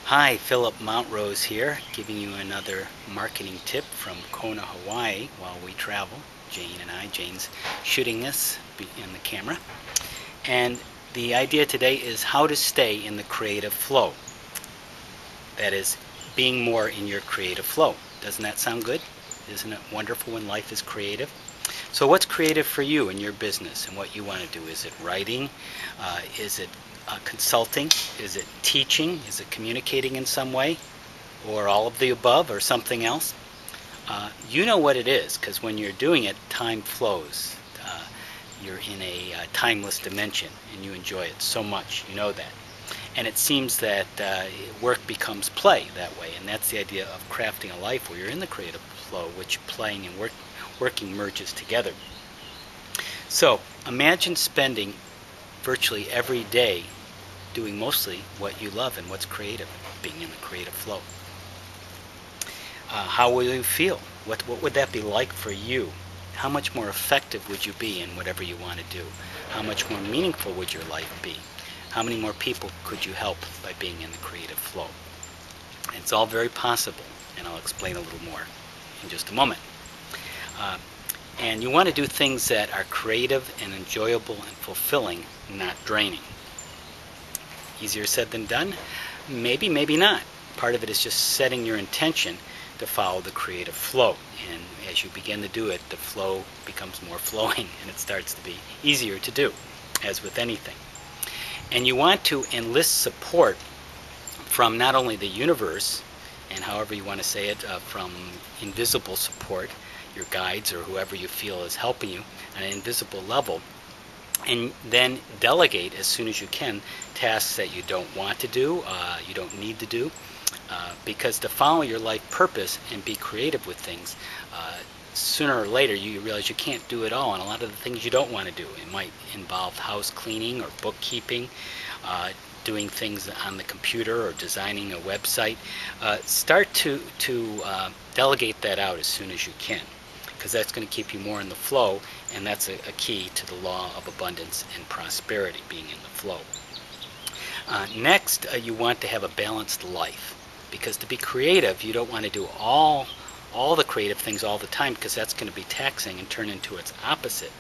Hi, Phillip Mountrose here, giving you another marketing tip from Kona, Hawaii while we travel. Jane and I, Jane's shooting us in the camera. And the idea today is how to stay in the creative flow. That is, being more in your creative flow. Doesn't that sound good? Isn't it wonderful when life is creative? So what's creative for you in your business and what you want to do? Is it writing? Is it consulting? Is it teaching? Is it communicating in some way? Or all of the above or something else? You know what it is because when you're doing it, time flows. You're in a timeless dimension and you enjoy it so much. You know that. And it seems that work becomes play that way. And that's the idea of crafting a life where you're in the creative flow, which playing and working merges together. So imagine spending virtually every day doing mostly what you love and what's creative, being in the creative flow. How will you feel? What would that be like for you? How much more effective would you be in whatever you want to do? How much more meaningful would your life be? How many more people could you help by being in the creative flow? It's all very possible, and I'll explain a little more in just a moment. And you want to do things that are creative and enjoyable and fulfilling, not draining. Easier said than done? Maybe, maybe not. Part of it is just setting your intention to follow the creative flow. And as you begin to do it, the flow becomes more flowing and it starts to be easier to do, as with anything. And you want to enlist support from not only the universe, and however you want to say it, from invisible support, your guides or whoever you feel is helping you on an invisible level, and then delegate as soon as you can tasks that you don't want to do, you don't need to do, because to follow your life purpose and be creative with things, sooner or later you realize you can't do it all, and a lot of the things you don't want to do. It might involve house cleaning or bookkeeping, doing things on the computer or designing a website. Start to delegate that out as soon as you can, because that's going to keep you more in the flow, and that's a key to the law of abundance and prosperity, being in the flow. Next, you want to have a balanced life, because to be creative, you don't want to do all the creative things all the time, because that's going to be taxing and turn into its opposite,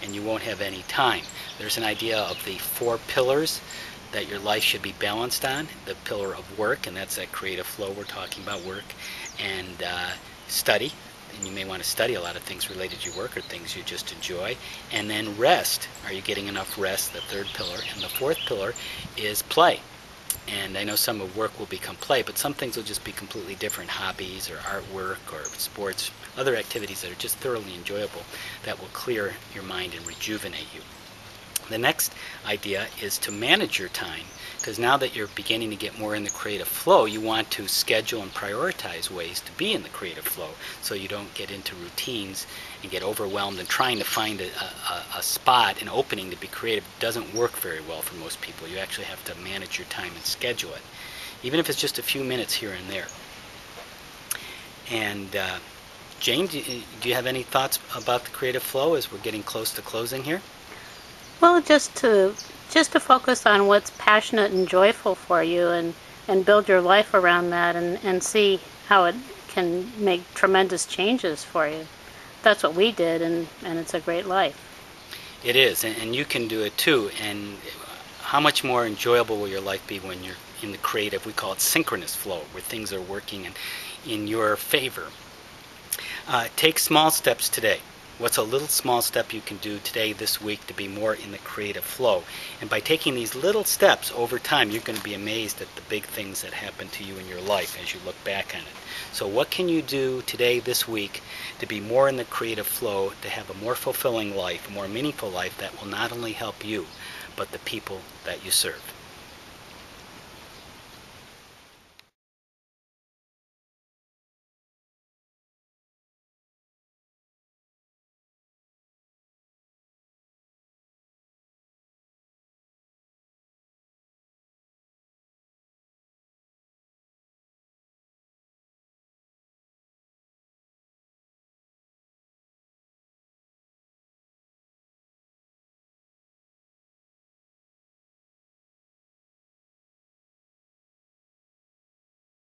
and you won't have any time. There's an idea of the 4 pillars that your life should be balanced on. The pillar of work, and that's that creative flow we're talking about, work, and study. And you may want to study a lot of things related to your work or things you just enjoy. And then rest. Are you getting enough rest? The 3rd pillar. And the 4th pillar is play. And I know some of work will become play, but some things will just be completely different, hobbies or artwork or sports, other activities that are just thoroughly enjoyable that will clear your mind and rejuvenate you. The next idea is to manage your time, because now that you're beginning to get more in the creative flow, you want to schedule and prioritize ways to be in the creative flow so you don't get into routines and get overwhelmed and trying to find a spot, an opening to be creative. It doesn't work very well for most people. You actually have to manage your time and schedule it, even if it's just a few minutes here and there. And Jane, do you have any thoughts about the creative flow as we're getting close to closing here? Well, just to focus on what's passionate and joyful for you, and build your life around that, and see how it can make tremendous changes for you. That's what we did, and it's a great life. It is, and you can do it too. And how much more enjoyable will your life be when you're in the creative, we call it synchronous flow, where things are working in your favor. Take small steps today. What's a little small step you can do today, this week, to be more in the creative flow? And by taking these little steps over time, you're going to be amazed at the big things that happen to you in your life as you look back on it. So what can you do today, this week, to be more in the creative flow, to have a more fulfilling life, a more meaningful life that will not only help you, but the people that you serve?